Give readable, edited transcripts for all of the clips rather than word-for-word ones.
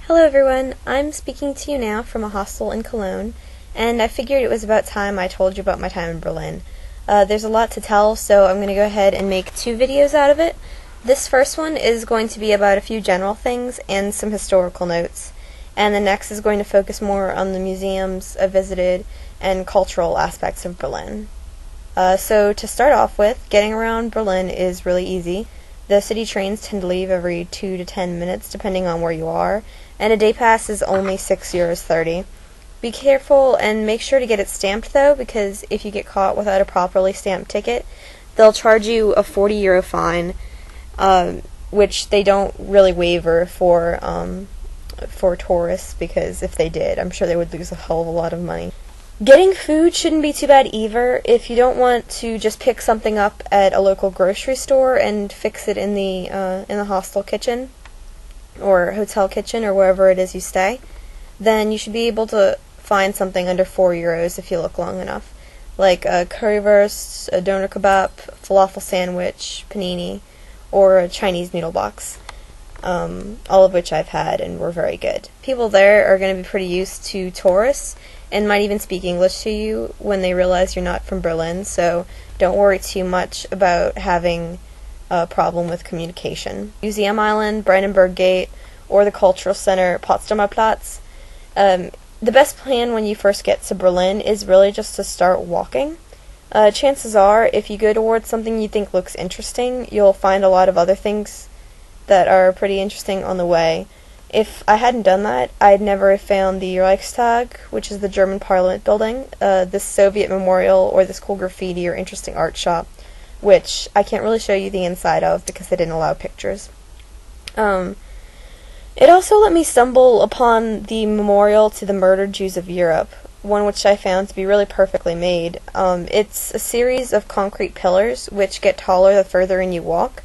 Hello everyone, I'm speaking to you now from a hostel in Cologne, and I figured it was about time I told you about my time in Berlin. There's a lot to tell, so I'm going to go ahead and make two videos out of it. This first one is going to be about a few general things and some historical notes, and the next is going to focus more on the museums I visited and cultural aspects of Berlin. So to start off with, getting around Berlin is really easy. The city trains tend to leave every 2 to 10 minutes depending on where you are, and a day pass is only €6.30. Be careful and make sure to get it stamped though, because if you get caught without a properly stamped ticket, they'll charge you a €40 fine, which they don't really waiver for tourists, because if they did, I'm sure they would lose a hell of a lot of money. Getting food shouldn't be too bad either. If you don't want to just pick something up at a local grocery store and fix it in the hostel kitchen or hotel kitchen or wherever it is you stay, then you should be able to find something under €4 if you look long enough, like a currywurst, a doner kebab, falafel sandwich, panini, or a Chinese noodle box. All of which I've had and were very good. People there are going to be pretty used to tourists and might even speak English to you when they realize you're not from Berlin, so don't worry too much about having a problem with communication. Museum Island, Brandenburg Gate, or the Cultural Center, Potsdamer Platz. The best plan when you first get to Berlin is really just to start walking. Chances are, if you go towards something you think looks interesting, you'll find a lot of other things that are pretty interesting on the way. If I hadn't done that, I'd never have found the Reichstag, which is the German Parliament building, this Soviet memorial, or this cool graffiti or interesting art shop, which I can't really show you the inside of because they didn't allow pictures. It also let me stumble upon the memorial to the murdered Jews of Europe, one which I found to be really perfectly made. It's a series of concrete pillars which get taller the further in you walk,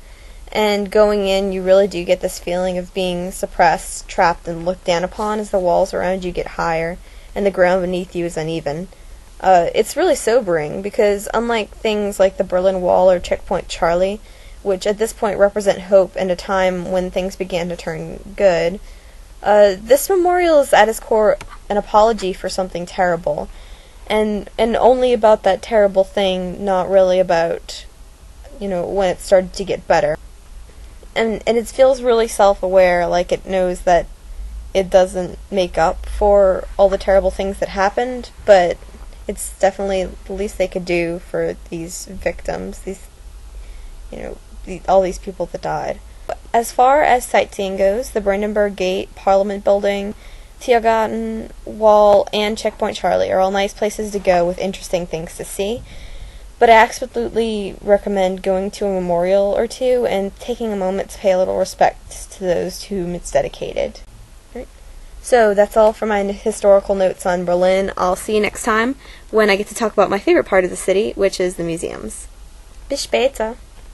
and going in, you really do get this feeling of being suppressed, trapped, and looked down upon as the walls around you get higher and the ground beneath you is uneven. It's really sobering because unlike things like the Berlin Wall or Checkpoint Charlie, which at this point represent hope and a time when things began to turn good, this memorial is at its core an apology for something terrible, and only about that terrible thing, not really about, when it started to get better. And it feels really self-aware, like it knows that it doesn't make up for all the terrible things that happened, but it's definitely the least they could do for these victims, all these people that died. As far as sightseeing goes, the Brandenburg Gate, Parliament Building, Tiergarten, Wall, and Checkpoint Charlie are all nice places to go with interesting things to see. But I absolutely recommend going to a memorial or two and taking a moment to pay a little respect to those to whom it's dedicated. Right. So that's all for my historical notes on Berlin. I'll see you next time when I get to talk about my favorite part of the city, which is the museums. Bis später!